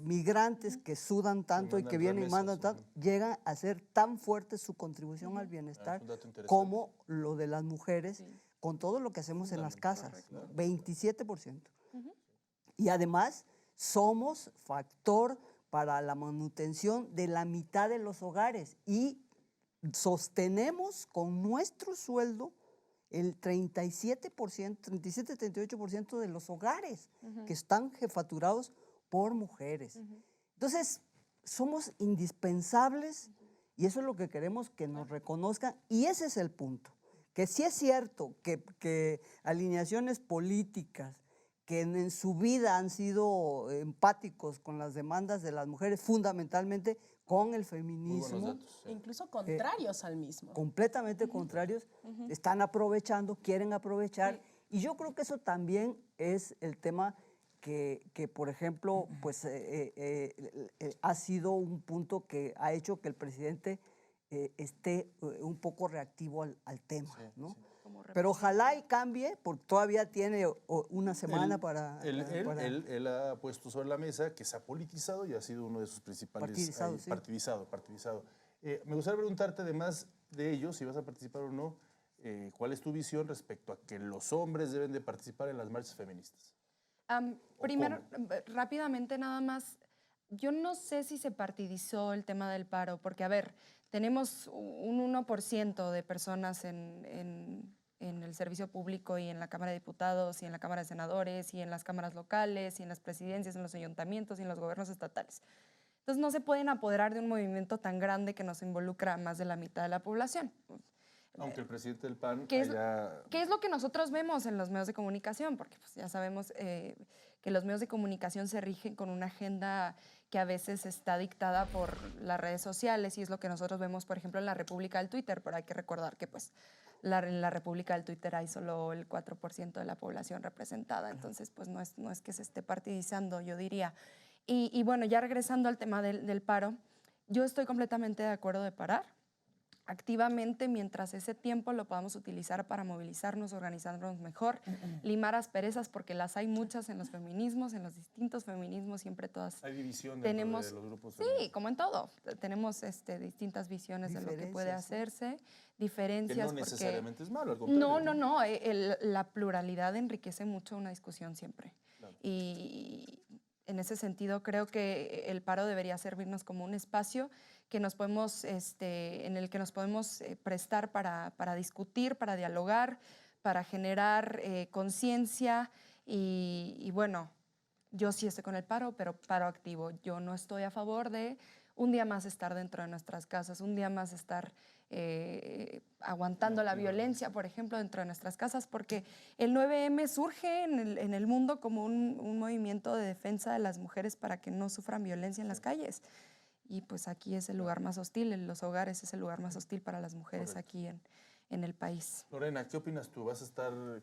migrantes que sudan tanto y que vienen y mandan tanto, llegan a ser tan fuerte su contribución al bienestar como lo de las mujeres, con todo lo que hacemos en las casas, 27%. Y además somos factor para la manutención de la mitad de los hogares y sostenemos con nuestro sueldo el 37-38% de los hogares que están jefaturados por mujeres. Entonces, somos indispensables y eso es lo que queremos que nos reconozcan, y ese es el punto, que sí es cierto que alineaciones políticas que en su vida han sido empáticos con las demandas de las mujeres, fundamentalmente con el feminismo. Datos, sí. Incluso contrarios al mismo. Completamente contrarios, están aprovechando, quieren aprovechar, y yo creo que eso también es el tema que por ejemplo, pues ha sido un punto que ha hecho que el presidente esté un poco reactivo al tema, ¿no? Sí. Pero ojalá y cambie, porque todavía tiene una semana para... Él ha puesto sobre la mesa que se ha politizado y ha sido uno de sus principales... Partidizado. Me gustaría preguntarte, además de ello, si vas a participar o no, ¿cuál es tu visión respecto a que los hombres deben de participar en las marchas feministas? Primero, rápidamente nada más, yo no sé si se partidizó el tema del paro, porque a ver, tenemos un 1% de personas en el servicio público y en la Cámara de Diputados y en la Cámara de Senadores y en las cámaras locales y en las presidencias, en los ayuntamientos y en los gobiernos estatales. Entonces no se pueden apoderar de un movimiento tan grande que nos involucra a más de la mitad de la población. Aunque el presidente del PAN ¿Qué es lo que nosotros vemos en los medios de comunicación? Porque pues, ya sabemos que los medios de comunicación se rigen con una agenda que a veces está dictada por las redes sociales, y es lo que nosotros vemos, por ejemplo, en la República del Twitter, pero hay que recordar que pues, en la República del Twitter hay solo el 4% de la población representada, entonces pues, no es que se esté partidizando, yo diría. Y bueno, ya regresando al tema del paro, yo estoy completamente de acuerdo de parar activamente mientras ese tiempo lo podamos utilizar para movilizarnos, organizarnos mejor, limar asperezas, porque las hay muchas en los feminismos, en los distintos feminismos, siempre todas. Hay división tenemos, de los grupos feministas. Sí, como en todo. Tenemos distintas visiones de lo que puede hacerse, diferencias. Que no necesariamente es malo, al contrario. No. La pluralidad enriquece mucho una discusión siempre. Claro. Y en ese sentido, creo que el paro debería servirnos como un espacio que nos podemos, en el que nos podemos prestar para discutir, para dialogar, para generar conciencia y bueno, yo sí estoy con el paro, pero paro activo. Yo no estoy a favor de un día más estar dentro de nuestras casas, un día más estar aguantando la violencia, por ejemplo, dentro de nuestras casas, porque el 9M surge en el mundo como un movimiento de defensa de las mujeres para que no sufran violencia en las calles. Y pues aquí es el lugar más hostil, en los hogares es el lugar más hostil para las mujeres aquí en el país. Lorena, ¿qué opinas tú?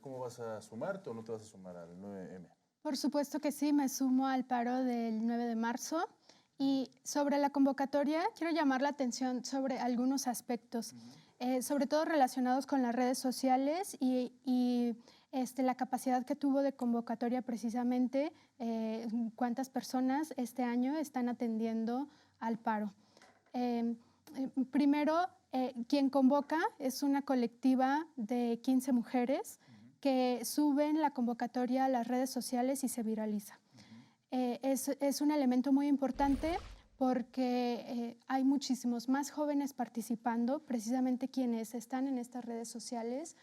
¿Cómo vas a sumarte o no te vas a sumar al 9M? Por supuesto que sí, me sumo al paro del 9 de marzo. Y sobre la convocatoria, quiero llamar la atención sobre algunos aspectos, sobre todo relacionados con las redes sociales y la capacidad que tuvo de convocatoria precisamente, cuántas personas este año están atendiendo al paro. Primero, quien convoca es una colectiva de 15 mujeres que suben la convocatoria a las redes sociales y se viraliza. Es un elemento muy importante porque hay muchísimos más jóvenes participando, precisamente quienes están en estas redes sociales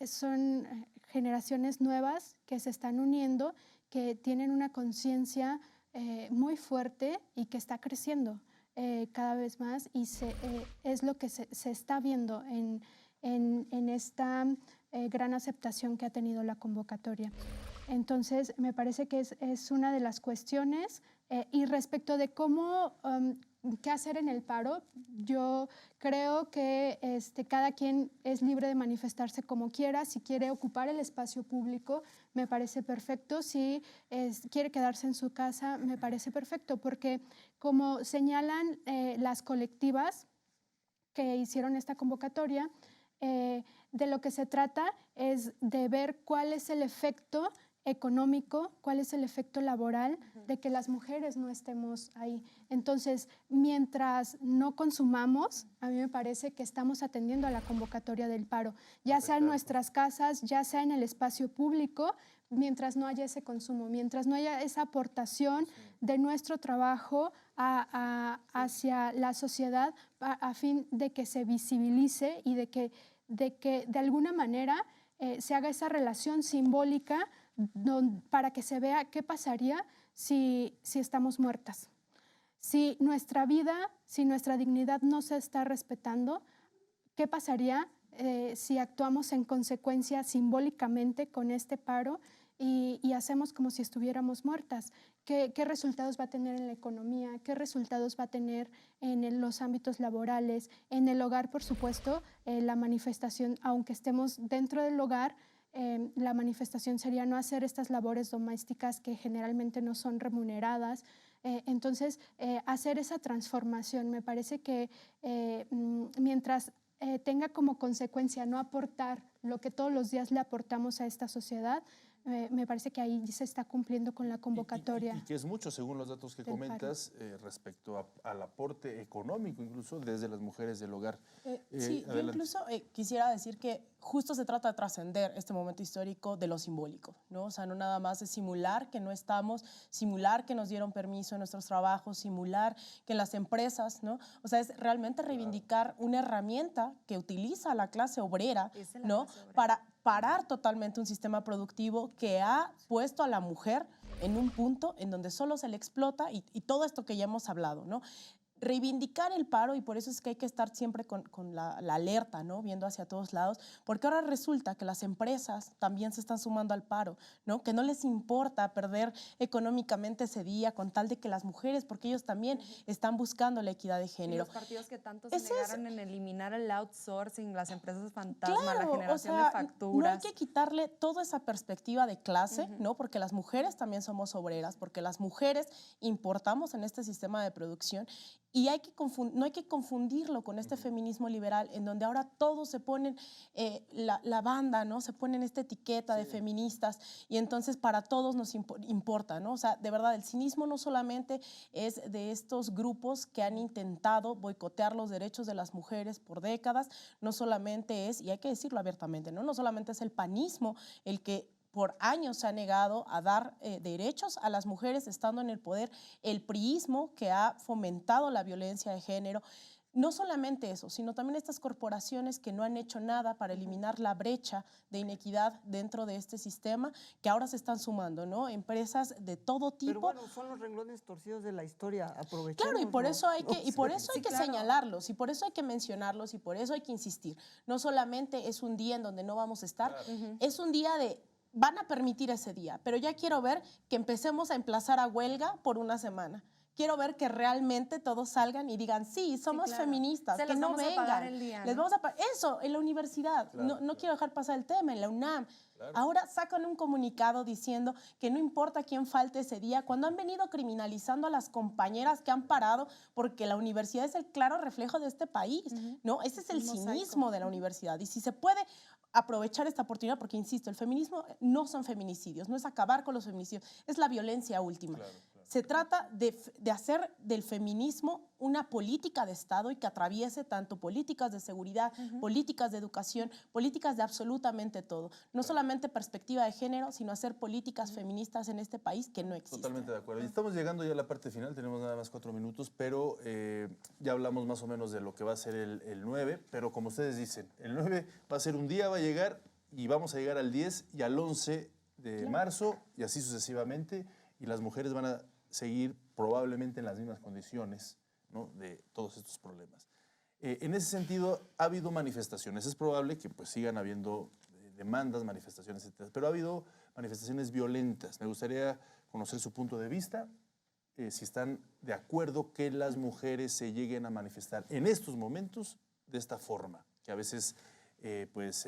son generaciones nuevas que se están uniendo, que tienen una conciencia muy fuerte y que está creciendo cada vez más y es lo que se está viendo en esta gran aceptación que ha tenido la convocatoria. Entonces, me parece que es una de las cuestiones. Y respecto de qué hacer en el paro, yo creo que cada quien es libre de manifestarse como quiera. Si quiere ocupar el espacio público, me parece perfecto. Si quiere quedarse en su casa, me parece perfecto. Porque como señalan las colectivas que hicieron esta convocatoria, de lo que se trata es de ver cuál es el efecto económico, cuál es el efecto laboral de que las mujeres no estemos ahí. Entonces, mientras no consumamos, a mí me parece que estamos atendiendo a la convocatoria del paro, ya sea en nuestras casas, ya sea en el espacio público, mientras no haya ese consumo, mientras no haya esa aportación de nuestro trabajo hacia la sociedad a fin de que se visibilice y de que de alguna manera se haga esa relación simbólica para que se vea qué pasaría si estamos muertas. Si nuestra vida, si nuestra dignidad no se está respetando, ¿qué pasaría si actuamos en consecuencia simbólicamente con este paro y hacemos como si estuviéramos muertas? ¿Qué resultados va a tener en la economía? ¿Qué resultados va a tener en los ámbitos laborales? En el hogar, por supuesto, la manifestación, aunque estemos dentro del hogar, la manifestación sería no hacer estas labores domésticas que generalmente no son remuneradas. Entonces, hacer esa transformación, me parece que mientras tenga como consecuencia no aportar lo que todos los días le aportamos a esta sociedad, me parece que ahí se está cumpliendo con la convocatoria. Y que es mucho, según los datos que comentas, respecto al aporte económico, incluso desde las mujeres del hogar. Sí, yo incluso quisiera decir que justo se trata de trascender este momento histórico de lo simbólico, ¿no? O sea, no nada más de simular que no estamos, simular que nos dieron permiso en nuestros trabajos, simular que en las empresas, ¿no? O sea, es realmente reivindicar una herramienta que utiliza la clase obrera, ¿no? Para parar totalmente un sistema productivo que ha puesto a la mujer en un punto en donde solo se le explota y todo esto que ya hemos hablado, ¿no? Reivindicar el paro, y por eso es que hay que estar siempre con la alerta, ¿no? Viendo hacia todos lados, porque ahora resulta que las empresas también se están sumando al paro, ¿no? Que no les importa perder económicamente ese día con tal de que las mujeres, porque ellos también están buscando la equidad de género. Y los partidos que tanto se negaron en eliminar el outsourcing, las empresas fantasma, la generación de facturas. No hay que quitarle toda esa perspectiva de clase, ¿no? Porque las mujeres también somos obreras, porque las mujeres importamos en este sistema de producción. Y no hay que confundirlo con este feminismo liberal, en donde ahora todos se ponen la banda, ¿no? Se ponen esta etiqueta de feministas y entonces para todos nos importa, ¿no? O sea, de verdad, el cinismo no solamente es de estos grupos que han intentado boicotear los derechos de las mujeres por décadas, no solamente es, y hay que decirlo abiertamente, ¿no? No solamente es el panismo el que por años se ha negado a dar derechos a las mujeres estando en el poder, el priismo que ha fomentado la violencia de género. No solamente eso, sino también estas corporaciones que no han hecho nada para eliminar la brecha de inequidad dentro de este sistema, que ahora se están sumando, ¿no? Empresas de todo tipo. Pero bueno, son los renglones torcidos de la historia, aprovechemos. Claro, y por eso hay que, claro. señalarlos, y por eso hay que mencionarlos, y por eso hay que insistir. No solamente es un día en donde no vamos a estar, es un día de... Van a permitir ese día, pero ya quiero ver que empecemos a emplazar a huelga por una semana. Quiero ver que realmente todos salgan y digan, sí, somos feministas, Se que les no vamos a vengan. pagar el día, Les ¿no? vamos a eso, en la universidad. No quiero dejar pasar el tema, en la UNAM. Ahora sacan un comunicado diciendo que no importa quién falte ese día, cuando han venido criminalizando a las compañeras que han parado, porque la universidad es el claro reflejo de este país, ¿no? Ese es el cinismo de la universidad. Y si se puede aprovechar esta oportunidad, porque insisto, el feminismo no son feminicidios, no es acabar con los feminicidios, es la violencia última. Se trata de hacer del feminismo una política de Estado y que atraviese tanto políticas de seguridad, políticas de educación, políticas de absolutamente todo. No solamente perspectiva de género, sino hacer políticas feministas en este país que no existen. Totalmente de acuerdo. Y estamos llegando ya a la parte final, tenemos nada más 4 minutos, pero ya hablamos más o menos de lo que va a ser el 9, pero como ustedes dicen, el 9 va a ser un día, va a llegar y vamos a llegar al 10 y al 11 de marzo y así sucesivamente, y las mujeres van a seguir probablemente en las mismas condiciones, ¿no?, de todos estos problemas. En ese sentido, ha habido manifestaciones. Es probable que pues, sigan habiendo demandas, manifestaciones, etc. Pero ha habido manifestaciones violentas. Me gustaría conocer su punto de vista, si están de acuerdo que las mujeres se lleguen a manifestar en estos momentos de esta forma, que a veces pues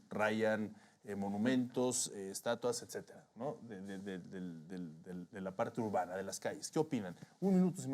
rayan monumentos, estatuas, etcétera, ¿no? de la parte urbana, de las calles. ¿Qué opinan? Un minuto, si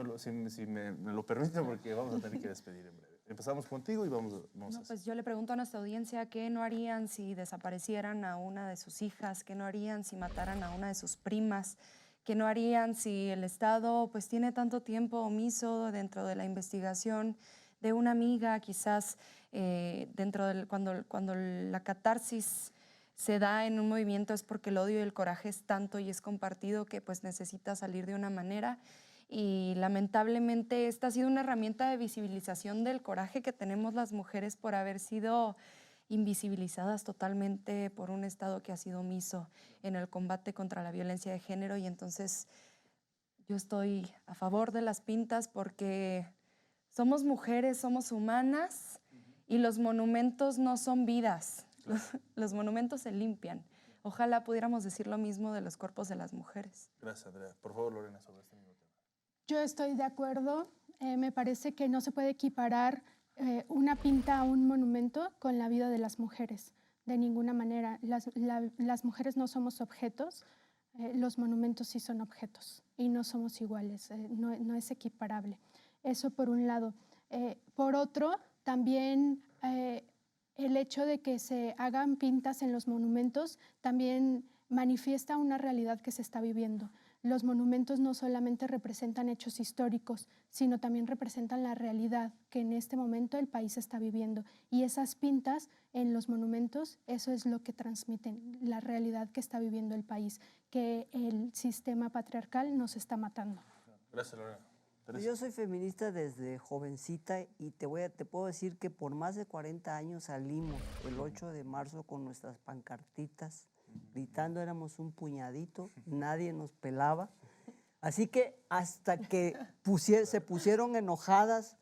me lo permiten, porque vamos a tener que despedir en breve. Empezamos contigo y vamos a... Pues yo le pregunto a nuestra audiencia qué no harían si desaparecieran a una de sus hijas, qué no harían si mataran a una de sus primas, qué no harían si el Estado pues tiene tanto tiempo omiso dentro de la investigación de una amiga, quizás cuando la catarsis se da en un movimiento es porque el odio y el coraje es tanto y es compartido que pues necesita salir de una manera, y lamentablemente esta ha sido una herramienta de visibilización del coraje que tenemos las mujeres por haber sido invisibilizadas totalmente por un Estado que ha sido omiso en el combate contra la violencia de género. Y entonces yo estoy a favor de las pintas porque somos mujeres, somos humanas y los monumentos no son vidas. Los monumentos se limpian. Ojalá pudiéramos decir lo mismo de los cuerpos de las mujeres. Gracias, Andrea. Por favor, Lorena, sobre este mismo tema. Yo estoy de acuerdo. Me parece que no se puede equiparar una pinta a un monumento con la vida de las mujeres. De ninguna manera. Las mujeres no somos objetos. Los monumentos sí son objetos y no somos iguales. No es equiparable. Eso por un lado. Por otro, también... el hecho de que se hagan pintas en los monumentos también manifiesta una realidad que se está viviendo. Los monumentos no solamente representan hechos históricos, sino también representan la realidad que en este momento el país está viviendo. Y esas pintas en los monumentos, eso es lo que transmiten, la realidad que está viviendo el país, que el sistema patriarcal nos está matando. Gracias, Lorena. Yo soy feminista desde jovencita y te puedo decir que por más de 40 años salimos el 8 de marzo con nuestras pancartitas, gritando, éramos un puñadito, nadie nos pelaba. Así que hasta que se pusieron enojadas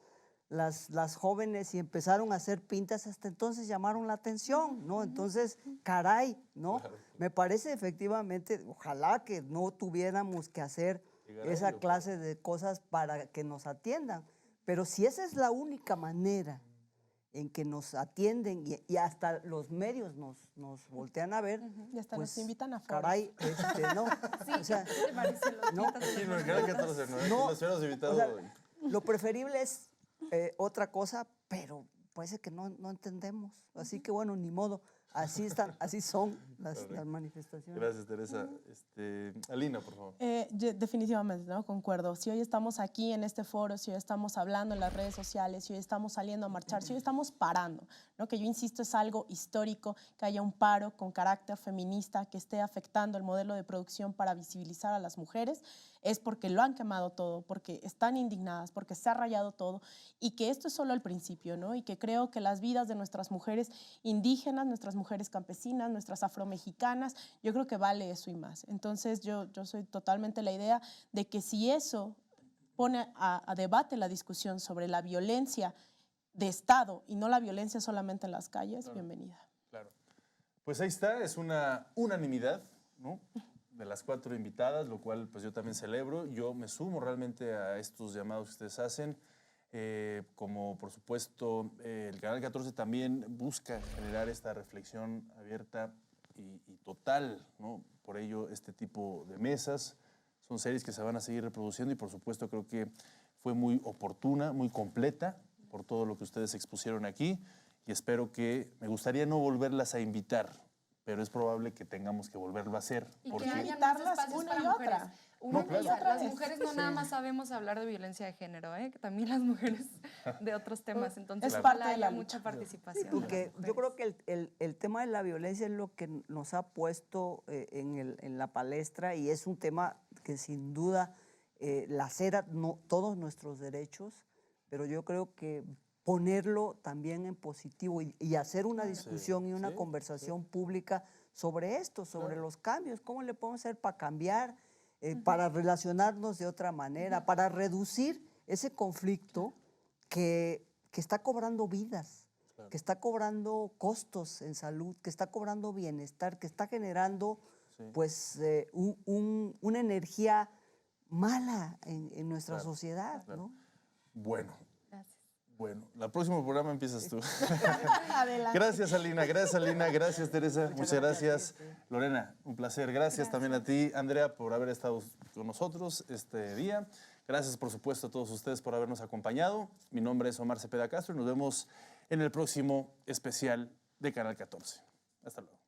las jóvenes y empezaron a hacer pintas, hasta entonces llamaron la atención, ¿no? Entonces, caray, ¿no? Me parece efectivamente, ojalá que no tuviéramos que hacer esa clase de cosas para que nos atiendan. Pero si esa es la única manera en que nos atienden y hasta los medios nos voltean a ver, y hasta pues, nos invitan a foros. caray, no. Sí, o sea, ¿te parece los no. pintas de Sí, los no, cada 14, ¿no? No, Los hemos invitado. o sea, lo preferible es otra cosa, pero parece que no entendemos. Así que bueno, ni modo. Así son las manifestaciones. Gracias, Teresa. Alina, por favor. Yo definitivamente, ¿no? Concuerdo. Si hoy estamos aquí en este foro, si hoy estamos hablando en las redes sociales, si hoy estamos saliendo a marchar, si hoy estamos parando, ¿no? Que yo insisto es algo histórico, que haya un paro con carácter feminista que esté afectando el modelo de producción para visibilizar a las mujeres, es porque lo han quemado todo, porque están indignadas, porque se ha rayado todo y que esto es solo el principio, ¿no? Y que creo que las vidas de nuestras mujeres indígenas, nuestras mujeres campesinas, nuestras afromexicanas, yo creo que vale eso y más. Entonces yo soy totalmente la idea de que si eso pone a debate la discusión sobre la violencia de Estado y no la violencia solamente en las calles, claro, bienvenida. Claro. Pues ahí está, es una unanimidad, ¿no?, de las 4 invitadas, lo cual pues yo también celebro. Yo me sumo realmente a estos llamados que ustedes hacen. Como por supuesto el Canal 14 también busca generar esta reflexión abierta y total, ¿no? Por ello este tipo de mesas son series que se van a seguir reproduciendo y por supuesto creo que fue muy oportuna, muy completa por todo lo que ustedes expusieron aquí y espero que, me gustaría no volverlas a invitar, pero es probable que tengamos que volverlo a hacer. Y porque que haya más invitarlas espacios una para y mujeres. otra. No, claro. Las mujeres no nada más sabemos hablar de violencia de género, que también las mujeres de otros temas. Entonces, Es ojalá parte de la haya lucha. mucha participación. de Porque las yo creo mujeres. que el tema de la violencia es lo que nos ha puesto en la palestra y es un tema que sin duda lacera todos nuestros derechos, pero yo creo que ponerlo también en positivo y hacer una discusión y una conversación pública sobre esto, sobre los cambios, cómo le podemos hacer para cambiar, para relacionarnos de otra manera, para reducir ese conflicto que está cobrando vidas, que está cobrando costos en salud, que está cobrando bienestar, que está generando pues una energía mala en nuestra sociedad, ¿no? Bueno. Gracias. Bueno, el próximo programa empiezas tú. Adelante. Gracias, Alina. Gracias, Teresa. Muchas gracias. Lorena, un placer. Gracias también a ti, Andrea, por haber estado con nosotros este día. Gracias, por supuesto, a todos ustedes por habernos acompañado. Mi nombre es Omar Cepeda Castro y nos vemos en el próximo especial de Canal 14. Hasta luego.